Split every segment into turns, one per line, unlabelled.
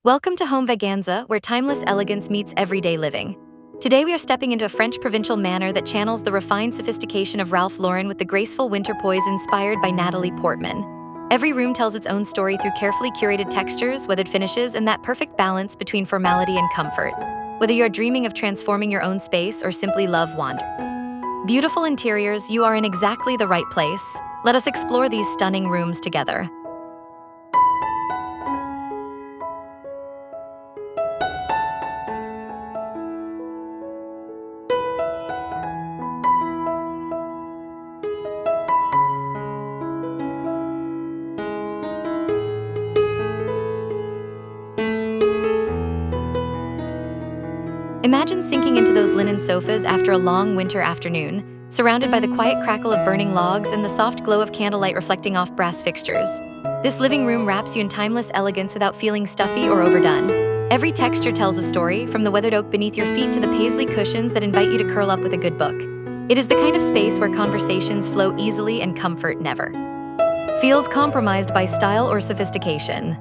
Welcome to Home Vaganza, where timeless elegance meets everyday living. Today we are stepping into a French provincial manor that channels the refined sophistication of Ralph Lauren with the graceful winter poise inspired by Natalie Portman. Every room tells its own story through carefully curated textures, weathered finishes, and that perfect balance between formality and comfort. Whether you are dreaming of transforming your own space or simply love wander. Beautiful interiors, you are in exactly the right place. Let us explore these stunning rooms together. Imagine sinking into those linen sofas after a long winter afternoon, surrounded by the quiet crackle of burning logs and the soft glow of candlelight reflecting off brass fixtures. This living room wraps you in timeless elegance without feeling stuffy or overdone. Every texture tells a story, from the weathered oak beneath your feet to the paisley cushions that invite you to curl up with a good book. It is the kind of space where conversations flow easily and comfort never feels compromised by style or sophistication.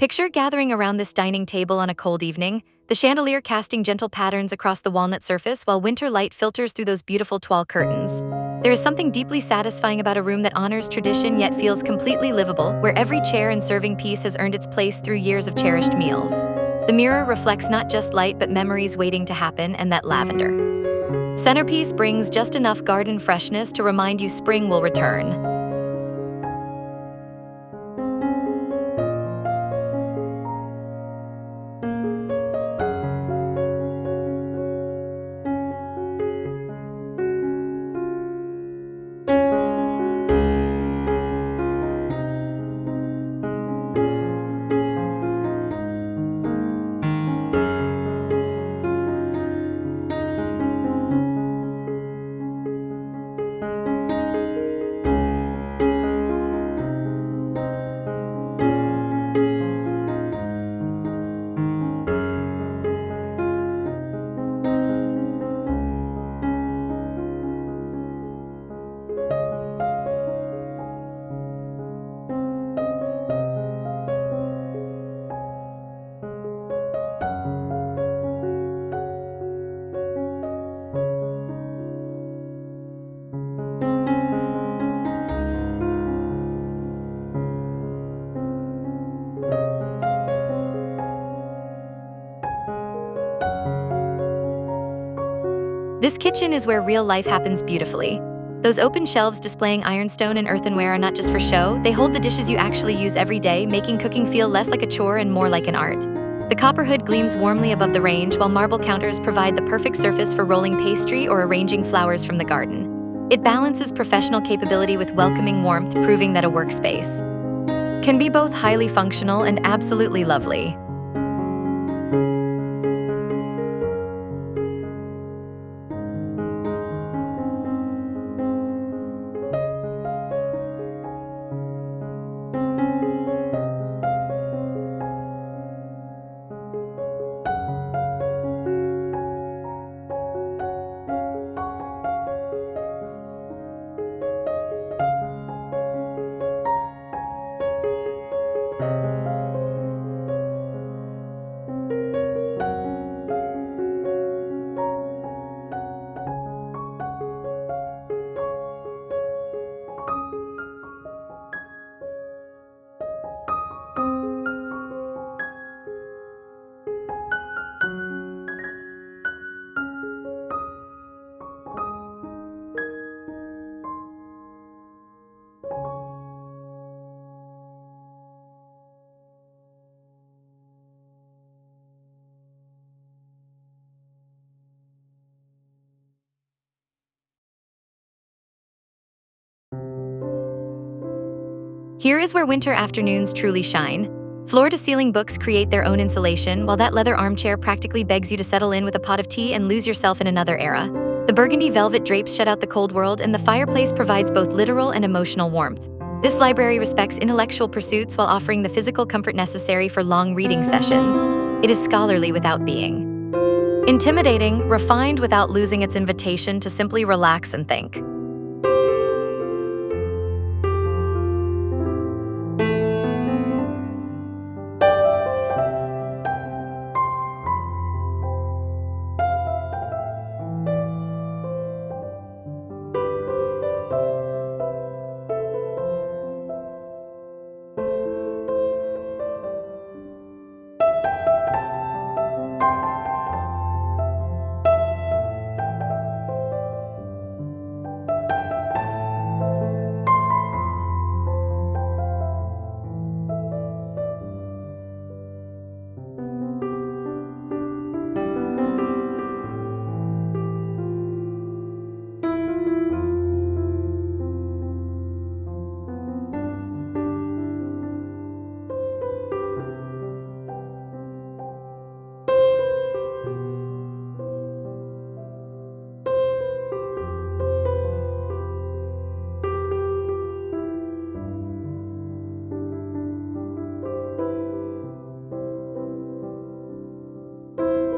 Picture gathering around this dining table on a cold evening, the chandelier casting gentle patterns across the walnut surface while winter light filters through those beautiful toile curtains. There is something deeply satisfying about a room that honors tradition yet feels completely livable, where every chair and serving piece has earned its place through years of cherished meals. The mirror reflects not just light but memories waiting to happen, and that lavender centerpiece brings just enough garden freshness to remind you spring will return. This kitchen is where real life happens beautifully. Those open shelves displaying ironstone and earthenware are not just for show, they hold the dishes you actually use every day, making cooking feel less like a chore and more like an art. The copper hood gleams warmly above the range, while marble counters provide the perfect surface for rolling pastry or arranging flowers from the garden. It balances professional capability with welcoming warmth, proving that a workspace can be both highly functional and absolutely lovely. Here is where winter afternoons truly shine. Floor-to-ceiling books create their own insulation, while that leather armchair practically begs you to settle in with a pot of tea and lose yourself in another era. The burgundy velvet drapes shut out the cold world, and the fireplace provides both literal and emotional warmth. This library respects intellectual pursuits while offering the physical comfort necessary for long reading sessions. It is scholarly without being intimidating, refined without losing its invitation to simply relax and think.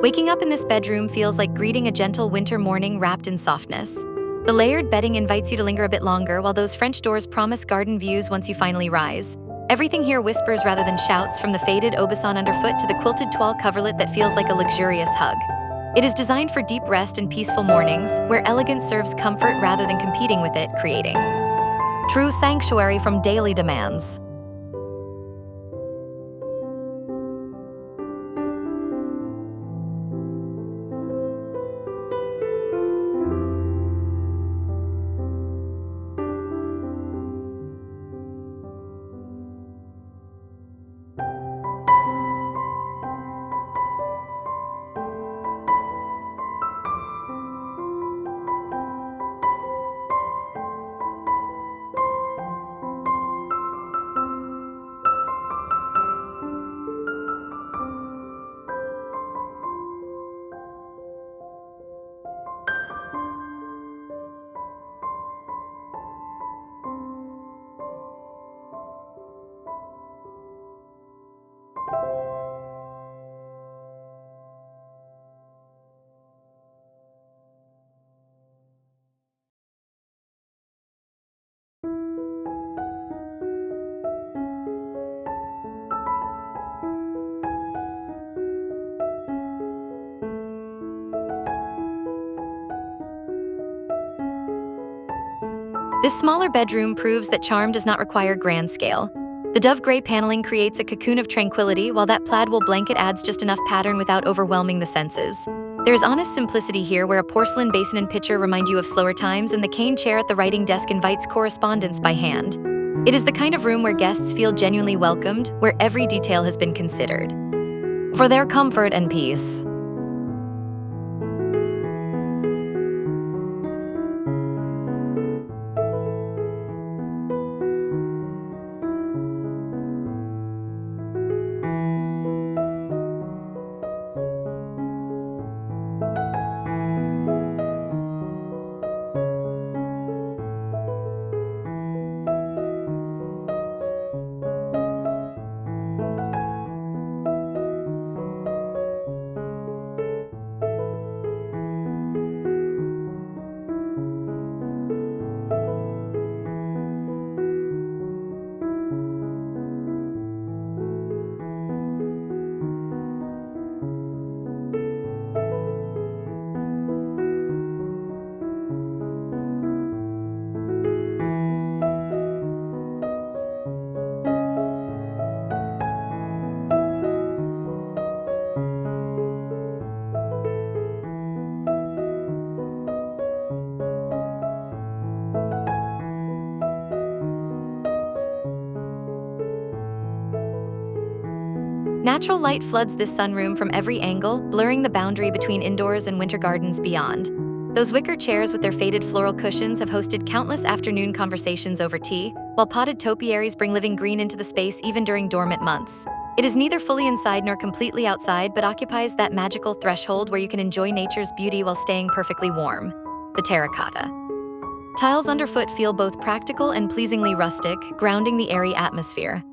Waking up in this bedroom feels like greeting a gentle winter morning wrapped in softness. The layered bedding invites you to linger a bit longer, while those French doors promise garden views once you finally rise. Everything here whispers rather than shouts, from the faded aubusson underfoot to the quilted toile coverlet that feels like a luxurious hug. It is designed for deep rest and peaceful mornings, where elegance serves comfort rather than competing with it, creating true sanctuary from daily demands. This smaller bedroom proves that charm does not require grand scale. The dove gray paneling creates a cocoon of tranquility, while that plaid wool blanket adds just enough pattern without overwhelming the senses. There is honest simplicity here, where a porcelain basin and pitcher remind you of slower times, and the cane chair at the writing desk invites correspondence by hand. It is the kind of room where guests feel genuinely welcomed, where every detail has been considered for their comfort and peace. Natural light floods this sunroom from every angle, blurring the boundary between indoors and winter gardens beyond. Those wicker chairs with their faded floral cushions have hosted countless afternoon conversations over tea, while potted topiaries bring living green into the space even during dormant months. It is neither fully inside nor completely outside, but occupies that magical threshold where you can enjoy nature's beauty while staying perfectly warm. The terracotta. Tiles underfoot feel both practical and pleasingly rustic, grounding the airy atmosphere.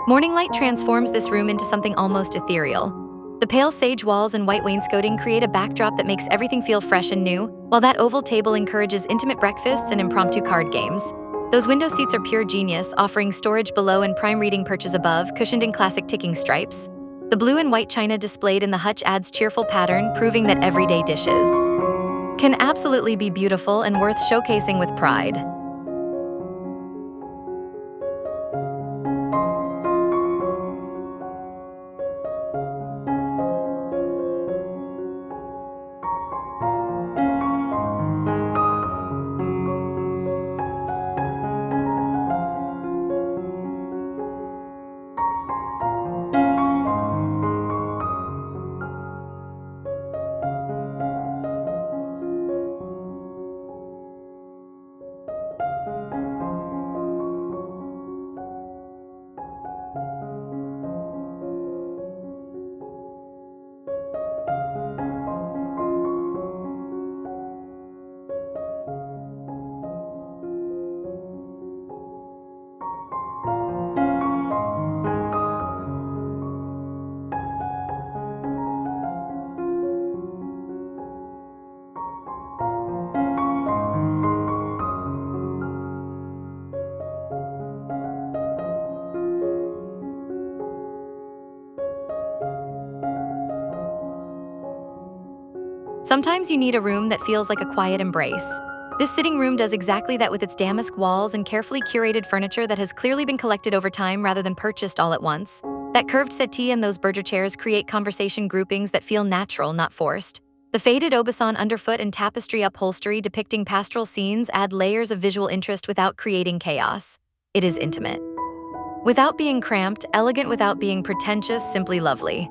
Morning light transforms this room into something almost ethereal. The pale sage walls and white wainscoting create a backdrop that makes everything feel fresh and new, while that oval table encourages intimate breakfasts and impromptu card games. Those window seats are pure genius, offering storage below and prime reading perches above, cushioned in classic ticking stripes. The blue and white china displayed in the hutch adds cheerful pattern, proving that everyday dishes can absolutely be beautiful and worth showcasing with pride. Sometimes you need a room that feels like a quiet embrace. This sitting room does exactly that with its damask walls and carefully curated furniture that has clearly been collected over time rather than purchased all at once. That curved settee and those berger chairs create conversation groupings that feel natural, not forced. The faded Aubusson underfoot and tapestry upholstery depicting pastoral scenes add layers of visual interest without creating chaos. It is intimate without being cramped, elegant without being pretentious, simply lovely.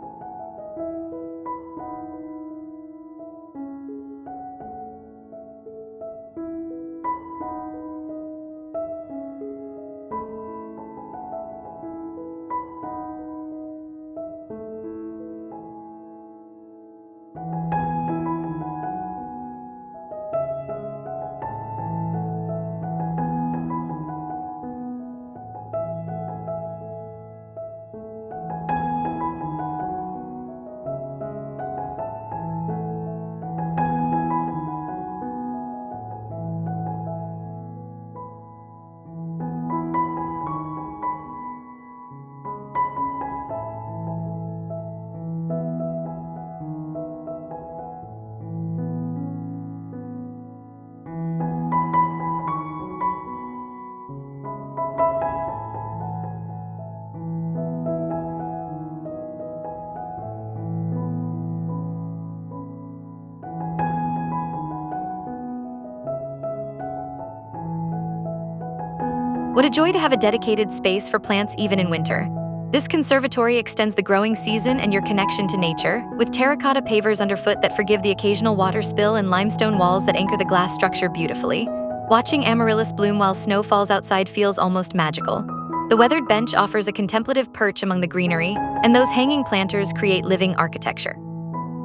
What a joy to have a dedicated space for plants even in winter. This conservatory extends the growing season and your connection to nature, with terracotta pavers underfoot that forgive the occasional water spill and limestone walls that anchor the glass structure beautifully. Watching amaryllis bloom while snow falls outside feels almost magical. The weathered bench offers a contemplative perch among the greenery, and those hanging planters create living architecture.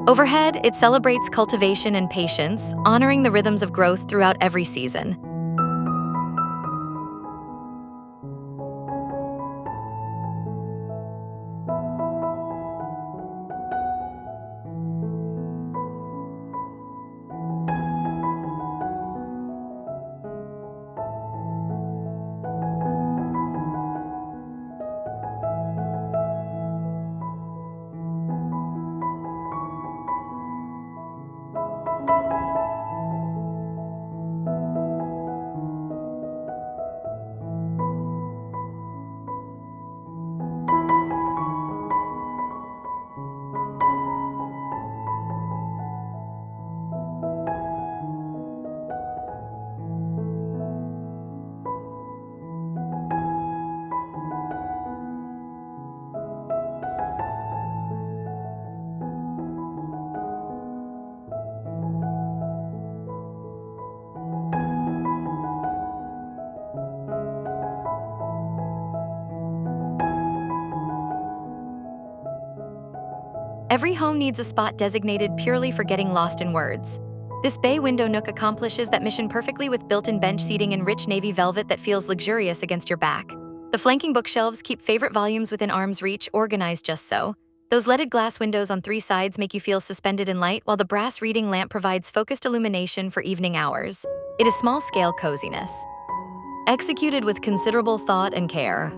Overhead, it celebrates cultivation and patience, honoring the rhythms of growth throughout every season. Every home needs a spot designated purely for getting lost in words. This bay window nook accomplishes that mission perfectly with built-in bench seating in rich navy velvet that feels luxurious against your back. The flanking bookshelves keep favorite volumes within arm's reach, organized just so. Those leaded glass windows on 3 sides make you feel suspended in light, while the brass reading lamp provides focused illumination for evening hours. It is small-scale coziness, executed with considerable thought and care.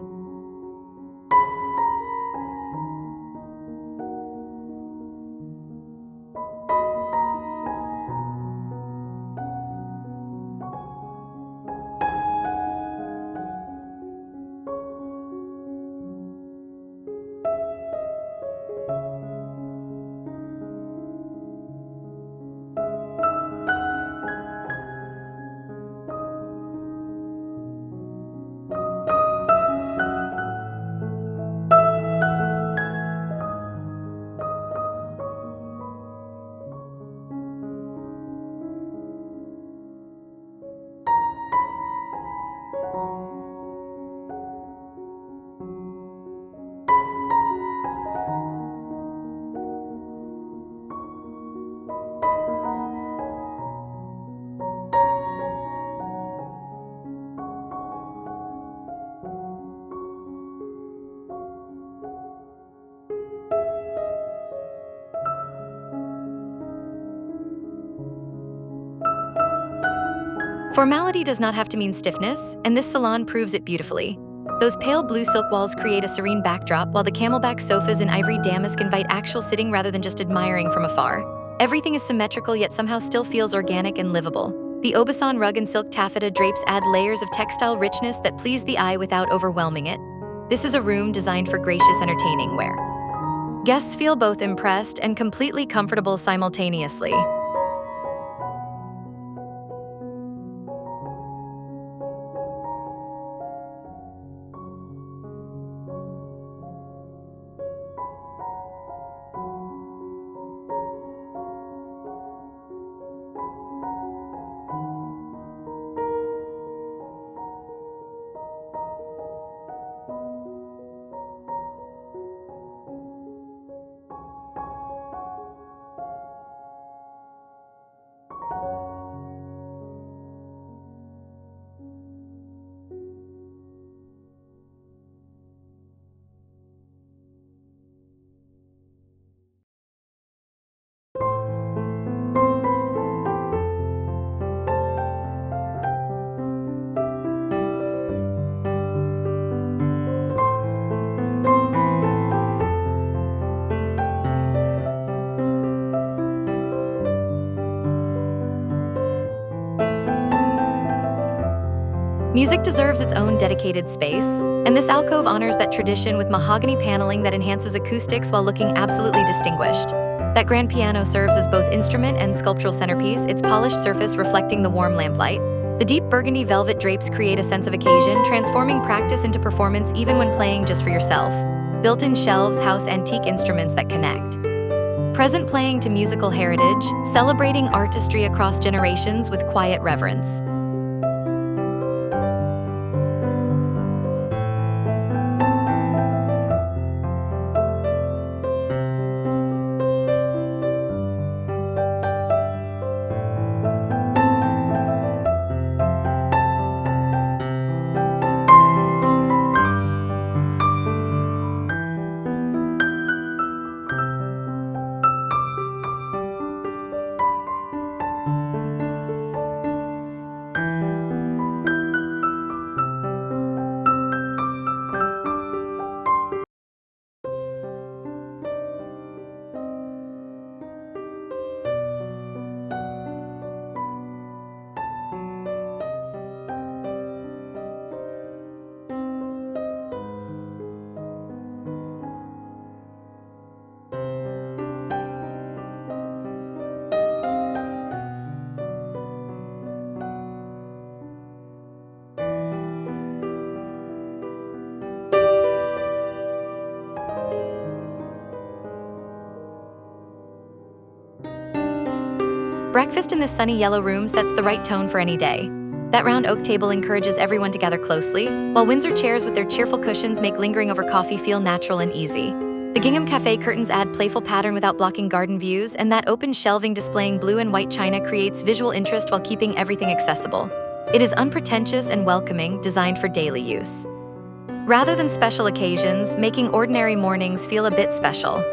Formality does not have to mean stiffness, and this salon proves it beautifully. Those pale blue silk walls create a serene backdrop, while the camelback sofas in ivory damask invite actual sitting rather than just admiring from afar. Everything is symmetrical yet somehow still feels organic and livable. The Aubusson rug and silk taffeta drapes add layers of textile richness that please the eye without overwhelming it. This is a room designed for gracious entertaining where guests feel both impressed and completely comfortable simultaneously. Music deserves its own dedicated space, and this alcove honors that tradition with mahogany paneling that enhances acoustics while looking absolutely distinguished. That grand piano serves as both instrument and sculptural centerpiece, its polished surface reflecting the warm lamplight. The deep burgundy velvet drapes create a sense of occasion, transforming practice into performance even when playing just for yourself. Built-in shelves house antique instruments that connect. Present playing to musical heritage, celebrating artistry across generations with quiet reverence. Breakfast in this sunny yellow room sets the right tone for any day. That round oak table encourages everyone to gather closely, while Windsor chairs with their cheerful cushions make lingering over coffee feel natural and easy. The gingham cafe curtains add playful pattern without blocking garden views, and that open shelving displaying blue and white china creates visual interest while keeping everything accessible. It is unpretentious and welcoming, designed for daily use. Rather than special occasions, making ordinary mornings feel a bit special.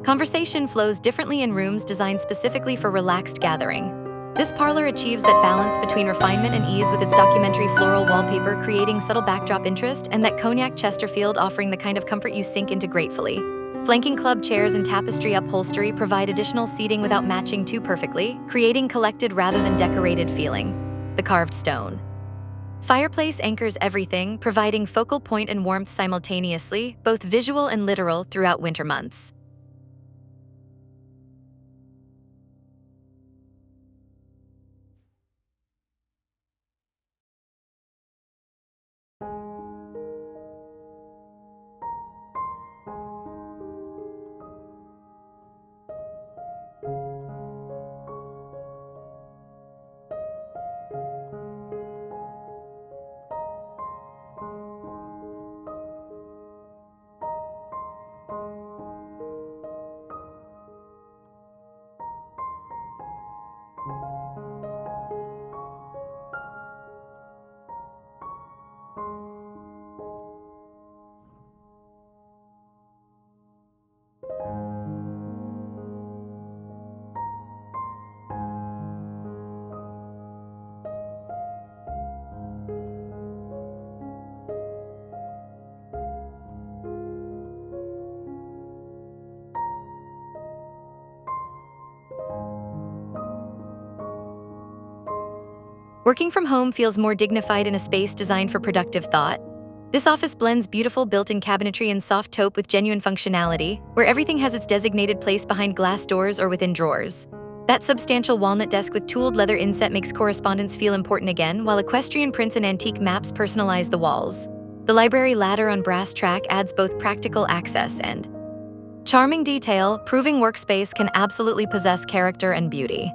Conversation flows differently in rooms designed specifically for relaxed gathering. This parlor achieves that balance between refinement and ease with its documentary floral wallpaper creating subtle backdrop interest and that cognac Chesterfield offering the kind of comfort you sink into gratefully. Flanking club chairs and tapestry upholstery provide additional seating without matching too perfectly, creating collected rather than decorated feeling. The carved stone. Fireplace anchors everything, providing focal point and warmth simultaneously, both visual and literal throughout winter months. Working from home feels more dignified in a space designed for productive thought. This office blends beautiful built-in cabinetry and soft taupe with genuine functionality, where everything has its designated place behind glass doors or within drawers. That substantial walnut desk with tooled leather inset makes correspondence feel important again, while equestrian prints and antique maps personalize the walls. The library ladder on brass track adds both practical access and charming detail, proving workspace can absolutely possess character and beauty.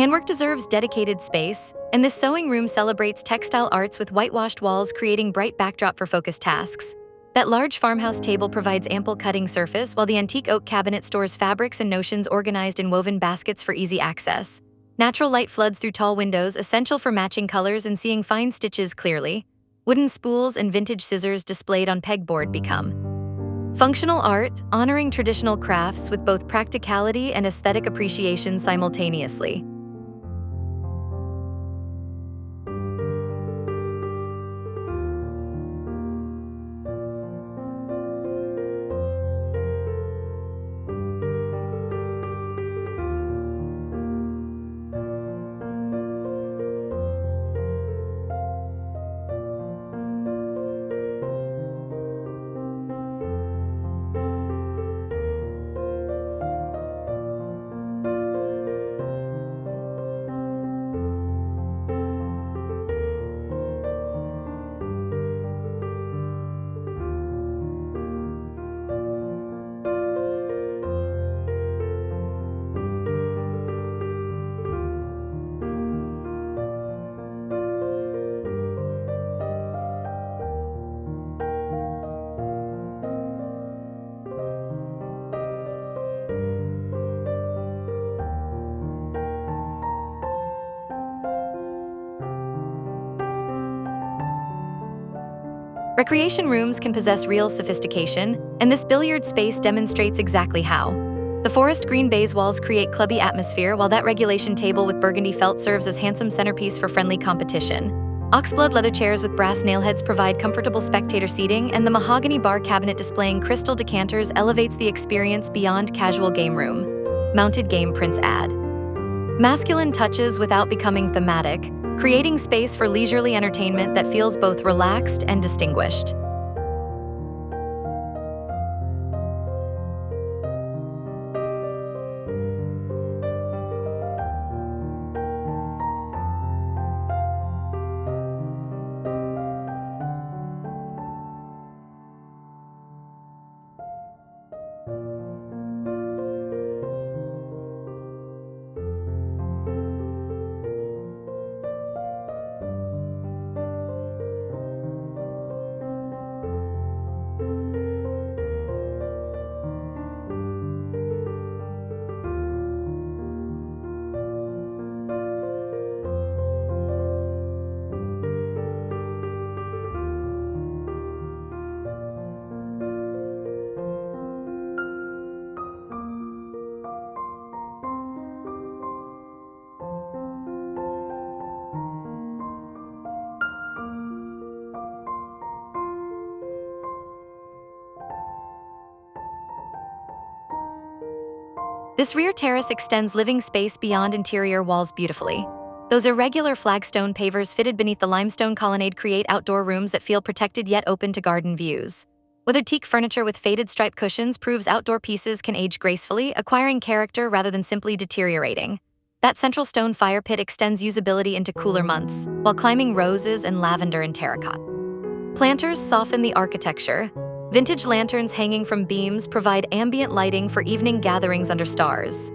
Handwork deserves dedicated space, and this sewing room celebrates textile arts with whitewashed walls creating bright backdrop for focused tasks. That large farmhouse table provides ample cutting surface, while the antique oak cabinet stores fabrics and notions organized in woven baskets for easy access. Natural light floods through tall windows, essential for matching colors and seeing fine stitches clearly. Wooden spools and vintage scissors displayed on pegboard become functional art, honoring traditional crafts with both practicality and aesthetic appreciation simultaneously. Recreation rooms can possess real sophistication, and this billiard space demonstrates exactly how. The forest green baize walls create clubby atmosphere, while that regulation table with burgundy felt serves as handsome centerpiece for friendly competition. Oxblood leather chairs with brass nailheads provide comfortable spectator seating, and the mahogany bar cabinet displaying crystal decanters elevates the experience beyond casual game room. Mounted game prints add masculine touches without becoming thematic, creating space for leisurely entertainment that feels both relaxed and distinguished. This rear terrace extends living space beyond interior walls beautifully. Those irregular flagstone pavers fitted beneath the limestone colonnade create outdoor rooms that feel protected yet open to garden views. Weathered teak furniture with faded striped cushions proves outdoor pieces can age gracefully, acquiring character rather than simply deteriorating. That central stone fire pit extends usability into cooler months, while climbing roses and lavender and terracotta planters soften the architecture. Vintage lanterns hanging from beams provide ambient lighting for evening gatherings under stars.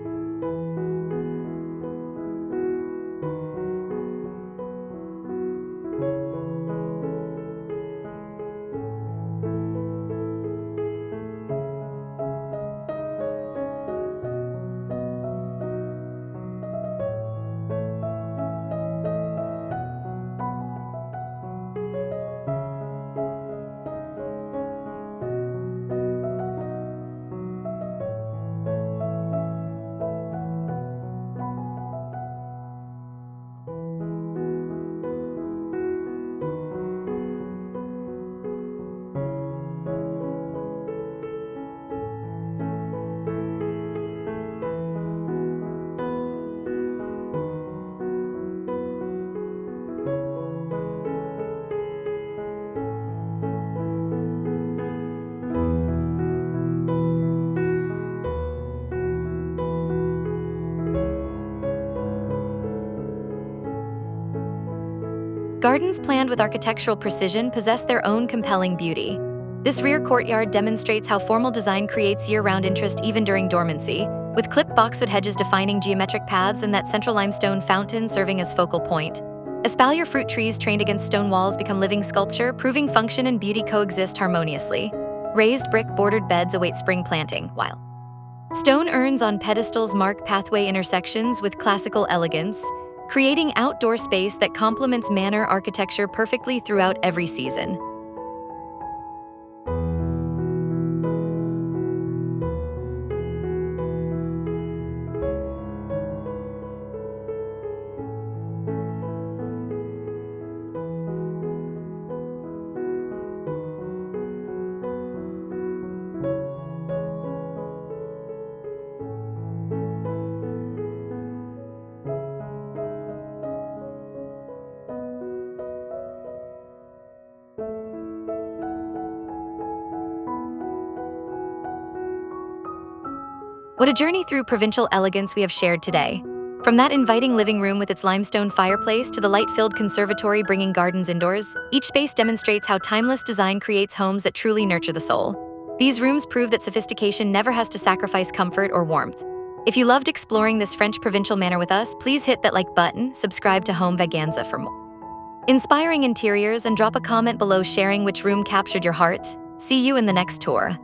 Gardens planned with architectural precision possess their own compelling beauty. This rear courtyard demonstrates how formal design creates year-round interest even during dormancy, with clipped boxwood hedges defining geometric paths and that central limestone fountain serving as focal point. Espalier fruit trees trained against stone walls become living sculpture, proving function and beauty coexist harmoniously. Raised brick-bordered beds await spring planting, while stone urns on pedestals mark pathway intersections with classical elegance, creating outdoor space that complements manor architecture perfectly throughout every season. What a journey through provincial elegance we have shared today. From that inviting living room with its limestone fireplace to the light-filled conservatory bringing gardens indoors, each space demonstrates how timeless design creates homes that truly nurture the soul. These rooms prove that sophistication never has to sacrifice comfort or warmth. If you loved exploring this French provincial manor with us, please hit that like button, subscribe to Home Vaganza for more inspiring interiors, and drop a comment below sharing which room captured your heart. See you in the next tour.